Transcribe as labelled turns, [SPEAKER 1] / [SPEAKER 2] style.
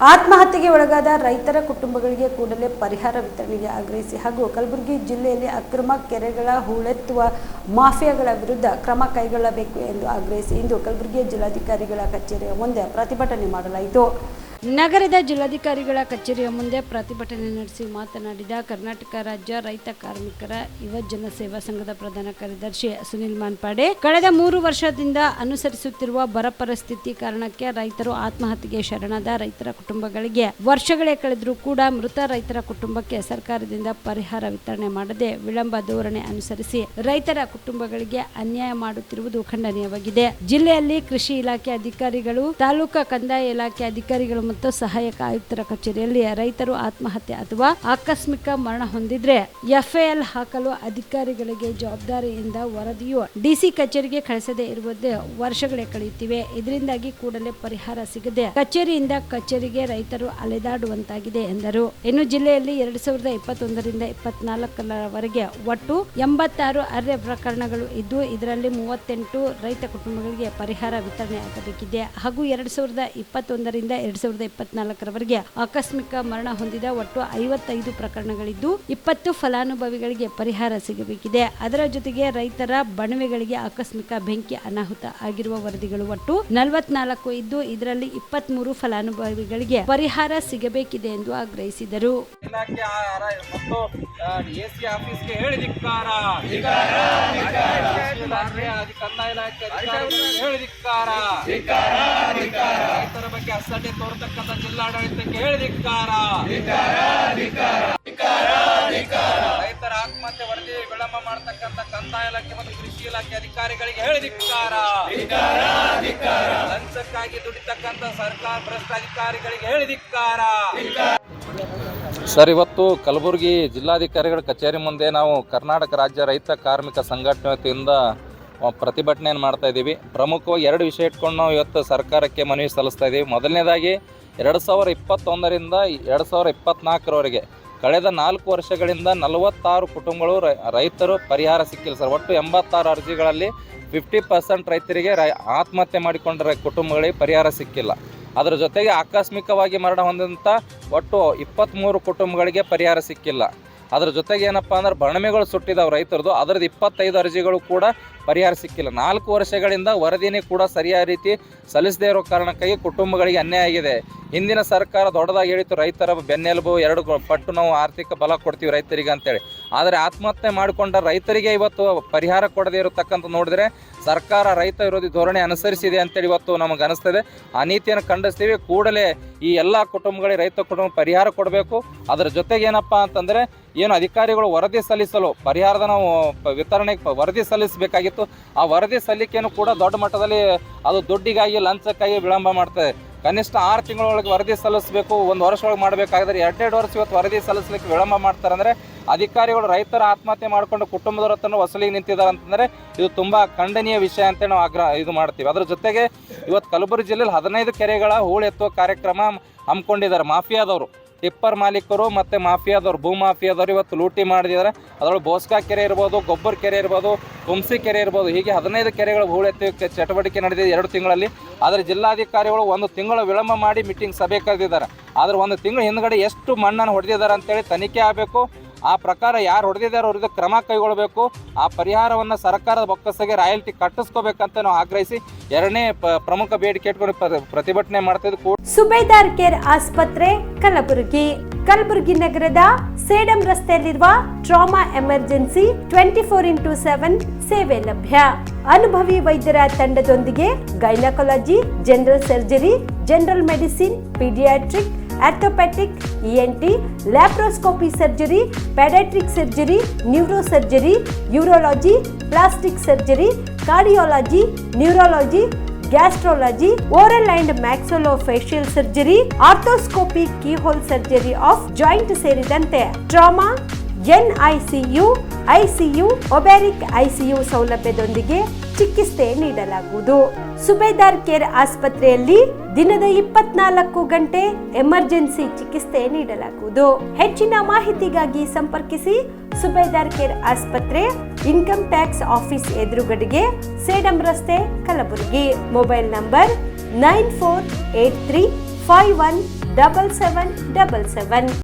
[SPEAKER 1] ಆತ್ಮಹತ್ಯೆಗೆ ಒಳಗಾದ ರೈತರ ಕುಟುಂಬಗಳಿಗೆ ಕೂಡಲೇ ಪರಿಹಾರ ವಿತರಣೆಗೆ ಆಗ್ರಹಿಸಿ ಹಾಗೂ ಕಲಬುರಗಿ ಜಿಲ್ಲೆಯಲ್ಲಿ ಅಕ್ರಮ ಕೆರೆಗಳ ಹೂಳೆತ್ತುವ ಮಾಫಿಯಾಗಳ ವಿರುದ್ಧ ಕ್ರಮ ಕೈಗೊಳ್ಳಬೇಕು ಎಂದು ಆಗ್ರಹಿಸಿ ಇಂದು ಕಲಬುರಗಿ ಜಿಲ್ಲಾಧಿಕಾರಿಗಳ ಕಚೇರಿಯ ಮುಂದೆ ಪ್ರತಿಭಟನೆ ಮಾಡಲಾಯಿತು. ನಗರದ ಜಿಲ್ಲಾಧಿಕಾರಿಗಳ ಕಚೇರಿಯ ಮುಂದೆ ಪ್ರತಿಭಟನೆ ನಡೆಸಿ ಮಾತನಾಡಿದ ಕರ್ನಾಟಕ ರಾಜ್ಯ ರೈತ ಕಾರ್ಮಿಕರ ಯುವಜನ ಸೇವಾ ಸಂಘದ ಪ್ರಧಾನ ಕಾರ್ಯದರ್ಶಿ ಸುನಿಲ್ ಮಾನ್ಪಾಡೆ, ಕಳೆದ 3 ವರ್ಷದಿಂದ ಅನುಸರಿಸುತ್ತಿರುವ ಬರ ಪರಿಸ್ಥಿತಿ ಕಾರಣಕ್ಕೆ ರೈತರು ಆತ್ಮಹತ್ಯೆಗೆ ಶರಣಾದ ರೈತರ ಕುಟುಂಬಗಳಿಗೆ ವರ್ಷಗಳೇ ಕಳೆದರೂ ಕೂಡ ಮೃತ ರೈತರ ಕುಟುಂಬಕ್ಕೆ ಸರ್ಕಾರದಿಂದ ಪರಿಹಾರ ವಿತರಣೆ ಮಾಡದೆ ವಿಳಂಬ ಧೋರಣೆ ಅನುಸರಿಸಿ ರೈತರ ಕುಟುಂಬಗಳಿಗೆ ಅನ್ಯಾಯ ಮಾಡುತ್ತಿರುವುದು ಖಂಡನೀಯವಾಗಿದೆ. ಜಿಲ್ಲೆಯಲ್ಲಿ ಕೃಷಿ ಇಲಾಖೆ ಅಧಿಕಾರಿಗಳು, ತಾಲೂಕಾ ಕಂದಾಯ ಇಲಾಖೆ ಅಧಿಕಾರಿಗಳು ಮತ್ತು ಸಹಾಯಕ ಆಯುಕ್ತರ ಕಚೇರಿಯಲ್ಲಿ ರೈತರು ಆತ್ಮಹತ್ಯೆ ಅಥವಾ ಆಕಸ್ಮಿಕ ಮರಣ ಹೊಂದಿದ್ರೆ ಎಫ್ಐಎಲ್ ಹಾಕಲು ಅಧಿಕಾರಿಗಳಿಗೆ ಜವಾಬ್ದಾರಿಯಿಂದ ವರದಿಯು ಡಿಸಿ ಕಚೇರಿಗೆ ಕಳಿಸದೇ ಇರುವುದೇ ವರ್ಷಗಳೇ ಕಳೆಯುತ್ತಿವೆ. ಇದರಿಂದಾಗಿ ಕೂಡಲೇ ಪರಿಹಾರ ಸಿಗದೆ ಕಚೇರಿಯಿಂದ ಕಚೇರಿಗೆ ರೈತರು ಅಲೆದಾಡುವಂತಾಗಿದೆ ಎಂದರು. ಇನ್ನು ಜಿಲ್ಲೆಯಲ್ಲಿ 2021 ರಿಂದ 24ರವರೆಗೆ ಒಟ್ಟು 86 ಅರ್ಹ ಪ್ರಕರಣಗಳು ಇದ್ದು ಇದರಲ್ಲಿ 38 ರೈತ ಕುಟುಂಬಗಳಿಗೆ ಪರಿಹಾರ ವಿತರಣೆ ಆಗಬೇಕಿದೆ ಹಾಗೂ 2021 ರಿಂದ 2024ರವರೆಗೆ ಆಕಸ್ಮಿಕ ಮರಣ ಹೊಂದಿದ ಒಟ್ಟು 55 ಪ್ರಕರಣಗಳಿದ್ದು 20 ಫಲಾನುಭವಿಗಳಿಗೆ ಪರಿಹಾರ ಸಿಗಬೇಕಿದೆ. ಅದರ ಜೊತೆಗೆ ರೈತರ ಬಣವೆಗಳಿಗೆ ಆಕಸ್ಮಿಕ ಬೆಂಕಿ ಅನಾಹುತ ಆಗಿರುವ ವರದಿಗಳು ಒಟ್ಟು 44 ಇದ್ದು ಇದರಲ್ಲಿ 23 ಫಲಾನುಭವಿಗಳಿಗೆ ಪರಿಹಾರ ಸಿಗಬೇಕಿದೆ ಎಂದು ಆಗ್ರಹಿಸಿದರು.
[SPEAKER 2] ತೋರ್ತಕ್ಕಂಥ ಜಿಲ್ಲಾಡಳಿತಕ್ಕೆ ಹೇಳಿದಿಕ್ಕಾರ. ರೈತರ ಆತ್ಮಹತ್ಯೆ ವರದಿ ವಿಳಂಬ ಮಾಡತಕ್ಕಂಥ ಕಂದಾಯ ಇಲಾಖೆ ಮತ್ತು ಕೃಷಿ ಇಲಾಖೆ ಅಧಿಕಾರಿಗಳಿಗೆ ಹೇಳಿದಿಕ್ಕಾರ. ಲಂಚಕ್ಕಾಗಿ ದುಡಿತಕ್ಕಂಥ ಸರ್ಕಾರ ಭ್ರಷ್ಟ ಅಧಿಕಾರಿಗಳಿಗೆ ಹೇಳಿದಿಕ್ಕಾರ.
[SPEAKER 3] ಸರ್, ಇವತ್ತು ಕಲಬುರಗಿ ಜಿಲ್ಲಾಧಿಕಾರಿಗಳ ಕಚೇರಿ ಮುಂದೆ ನಾವು ಕರ್ನಾಟಕ ರಾಜ್ಯ ರೈತ ಕಾರ್ಮಿಕ ಸಂಘಟನೆ ವತಿಯಿಂದ ಪ್ರತಿಭಟನೆಯನ್ನು ಮಾಡ್ತಾ ಇದ್ದೀವಿ. ಪ್ರಮುಖವಾಗಿ 2 ವಿಷಯ ಇಟ್ಕೊಂಡು ನಾವು ಇವತ್ತು ಸರ್ಕಾರಕ್ಕೆ ಮನವಿ ಸಲ್ಲಿಸ್ತಾ ಇದ್ದೀವಿ. ಮೊದಲನೇದಾಗಿ 2021 ರಿಂದ 2024ರವರೆಗೆ ಕಳೆದ 4 ವರ್ಷಗಳಿಂದ 46 ಕುಟುಂಬಗಳು ರೈತರು ಪರಿಹಾರ ಸಿಕ್ಕಿಲ್ಲ ಸರ್. ಒಟ್ಟು 86 ಅರ್ಜಿಗಳಲ್ಲಿ 50% ರೈತರಿಗೆ ಆತ್ಮಹತ್ಯೆ ಮಾಡಿಕೊಂಡ ಕುಟುಂಬಗಳಿಗೆ ಪರಿಹಾರ ಸಿಕ್ಕಿಲ್ಲ. ಅದರ ಜೊತೆಗೆ ಆಕಸ್ಮಿಕವಾಗಿ ಮರಣ ಹೊಂದಿದಂಥ ಒಟ್ಟು 23 ಕುಟುಂಬಗಳಿಗೆ ಪರಿಹಾರ ಸಿಕ್ಕಿಲ್ಲ. ಅದರ ಜೊತೆಗೆ ಏನಪ್ಪ ಅಂದ್ರೆ ಬಣಮೆಗಳು ಸುಟ್ಟಿದ್ದಾವೆ ರೈತರದು, ಅದರದ್ದು 25 ಅರ್ಜಿಗಳು ಕೂಡ ಪರಿಹಾರ ಸಿಕ್ಕಿಲ್ಲ. 4 ವರ್ಷಗಳಿಂದ ವರದಿನೇ ಕೂಡ ಸರಿಯಾದ ರೀತಿ ಸಲ್ಲಿಸದೇ ಇರೋ ಕಾರಣಕ್ಕಾಗಿ ಕುಟುಂಬಗಳಿಗೆ ಅನ್ಯಾಯ ಆಗಿದೆ. ಹಿಂದಿನ ಸರ್ಕಾರ ದೊಡ್ಡದಾಗಿ ಹೇಳಿತ್ತು, ರೈತರ ಬೆನ್ನೆಲುಬು 2 ಪಟ್ಟು ನಾವು ಆರ್ಥಿಕ ಬಲ ಕೊಡ್ತೀವಿ ರೈತರಿಗೆ ಅಂತೇಳಿ. ಆದರೆ ಆತ್ಮಹತ್ಯೆ ಮಾಡಿಕೊಂಡ ರೈತರಿಗೆ ಇವತ್ತು ಪರಿಹಾರ ಕೊಡದೇ ಇರತಕ್ಕಂಥ ನೋಡಿದ್ರೆ ಸರ್ಕಾರ ರೈತ ವಿರೋಧಿ ಧೋರಣೆ ಅನುಸರಿಸಿದೆ ಅಂತೇಳಿ ಇವತ್ತು ನಮಗೆ ಅನಿಸ್ತದೆ. ಆ ನೀತಿಯನ್ನು ಖಂಡಿಸ್ತೀವಿ. ಕೂಡಲೇ ಈ ಎಲ್ಲ ಕುಟುಂಬಗಳಿಗೆ ರೈತ ಕುಟುಂಬ ಪರಿಹಾರ ಕೊಡಬೇಕು. ಅದರ ಜೊತೆಗೆ ಏನಪ್ಪ ಅಂತಂದರೆ ಏನು ಅಧಿಕಾರಿಗಳು ವರದಿ ಸಲ್ಲಿಸಲು ಪರಿಹಾರದ ನಾವು ವಿತರಣೆಗೆ ವರದಿ ಸಲ್ಲಿಸಬೇಕಾಗಿತ್ತು. ಆ ವರದಿ ಸಲ್ಲಿಕೆಯನ್ನು ಕೂಡ ದೊಡ್ಡ ಮಟ್ಟದಲ್ಲಿ ಅದು ದುಡ್ಡಿಗಾಗಿ ಲಂಚಕ್ಕಾಗಿ ವಿಳಂಬ ಮಾಡ್ತದೆ. ಕನಿಷ್ಠ 6 ತಿಂಗಳೊಳಗೆ ವರದಿ ಸಲ್ಲಿಸಬೇಕು, 1 ವರ್ಷ ಒಳಗೆ ಮಾಡಬೇಕಾದ್ರೆ 2 ವರ್ಷ ಇವತ್ತು ವರದಿ ಸಲ್ಲಿಸಲಿಕ್ಕೆ ವಿಳಂಬ ಮಾಡ್ತಾರೆ. ಅಂದರೆ ಅಧಿಕಾರಿಗಳು ರೈತರ ಆತ್ಮಹತ್ಯೆ ಮಾಡಿಕೊಂಡು ಕುಟುಂಬದವರ ಹತ್ರ ವಸೂಲಿಗೆ ನಿಂತಿದ್ದಾರೆ ಅಂತಂದರೆ ಇದು ತುಂಬ ಖಂಡನೀಯ ವಿಷಯ ಅಂತ ನಾವು ಮಾಡ್ತೀವಿ. ಅದರ ಜೊತೆಗೆ ಇವತ್ತು ಕಲಬುರಗಿ ಜಿಲ್ಲೆಯಲ್ಲಿ 15 ಕೆರೆಗಳ ಹೂಳೆತ್ತುವ ಕಾರ್ಯಕ್ರಮ ಹಮ್ಮಿಕೊಂಡಿದ್ದಾರೆ ಮಾಫಿಯಾದವರು. ಟಿಪ್ಪರ್ ಮಾಲೀಕರು ಮತ್ತು ಮಾಫಿಯಾದವರು, ಭೂ ಮಾಫಿಯಾದವರು ಇವತ್ತು ಲೂಟಿ ಮಾಡಿದ್ದಾರೆ. ಅದರೊಳಗೆ ಬೋಸ್ಕಾ ಕೆರೆ ಇರ್ಬೋದು, ಗೊಬ್ಬರ ಕೆರೆ ಇರ್ಬೋದು, ತುಮ್ಸಿ ಕೆರೆ ಇರ್ಬೋದು, ಹೀಗೆ 15 ಕೆರೆಗಳು ಹೂಳೆತ್ತುವ ಚಟುವಟಿಕೆ ನಡೆದಿದೆ 2 ತಿಂಗಳಲ್ಲಿ. ಆದರೆ ಜಿಲ್ಲಾಧಿಕಾರಿಗಳು 1 ತಿಂಗಳು ವಿಳಂಬ ಮಾಡಿ ಮೀಟಿಂಗ್ ಸಭೆ ಕರೆದಿದ್ದಾರೆ. ಆದರೆ 1 ತಿಂಗಳು ಹಿಂದ್ಗಡೆ ಎಷ್ಟು ಮಣ್ಣನ್ನು ಹೊಡೆದಿದ್ದಾರೆ ಅಂತೇಳಿ ತನಿಖೆ ಆಗಬೇಕು. ಆ ಪ್ರಕಾರ ಯಾರು ಹೊಡೆದಿದ್ದಾರೆ ಅವ್ರಿಗೆ ಕ್ರಮ ಕೈಗೊಳ್ಳಬೇಕು. ಆ ಪರಿಹಾರವನ್ನು ಸರ್ಕಾರದ ಬೊಕ್ಕಸಗೆ ರಾಯಲ್ಟಿ ಕಟ್ಟಿಸ್ಕೋಬೇಕಂತ ನಾವು ಆಗ್ರಹಿಸಿ 2ನೇ ಪ್ರಮುಖ ಬೇಡಿಕೆ ಇಟ್ಕೊಂಡು ಪ್ರತಿಭಟನೆ ಮಾಡ್ತಿದ್ದು.
[SPEAKER 1] ಸುಬೇದಾರ್ ಕೇರ್ ಆಸ್ಪತ್ರೆ ಕಲಬುರಗಿ ನಗರದ ಸೇಡಂ ರಸ್ತೆಯಲ್ಲಿರುವ ಟ್ರಾಮಾ ಎಮರ್ಜೆನ್ಸಿ 24x7 ಸೇವೆ ಲಭ್ಯ. ಅನುಭವಿ ವೈದ್ಯರ ತಂಡದೊಂದಿಗೆ gynaecology, general surgery, general medicine, paediatric, orthopaedic, ENT, laparoscopy surgery, paediatric surgery, neuro surgery, urology, plastic surgery, cardiology, neurology, gastrology, oral and maxillofacial surgery, arthroscopy, keyhole surgery of joint ಸೇರಿದಂತೆ trauma, NICU, ICU, obstetric ICU ಸೌಲಭ್ಯದೊಂದಿಗೆ ಚಿಕಿತ್ಸೆ ನೀಡಲಾಗುವುದು. ಸುಬೇದಾರ್ care ಆಸ್ಪತ್ರೆಯಲ್ಲಿ ದಿನದ 24 ಗಂಟೆ emergency ಚಿಕಿತ್ಸೆ ನೀಡಲಾಗುವುದು. ಹೆಚ್ಚಿನ ಮಾಹಿತಿಗಾಗಿ ಸಂಪರ್ಕಿಸಿ ಸುಬೇದಾರ್ ಕೇರ್ ಆಸ್ಪತ್ರೆ, ಇನ್ಕಮ್ ಟ್ಯಾಕ್ಸ್ ಆಫೀಸ್ ಎದುರುಗಡೆಗೆ, ಸೇಡಂ ರಸ್ತೆ, ಕಲಬುರಗಿ. Mobile number 948351 7777.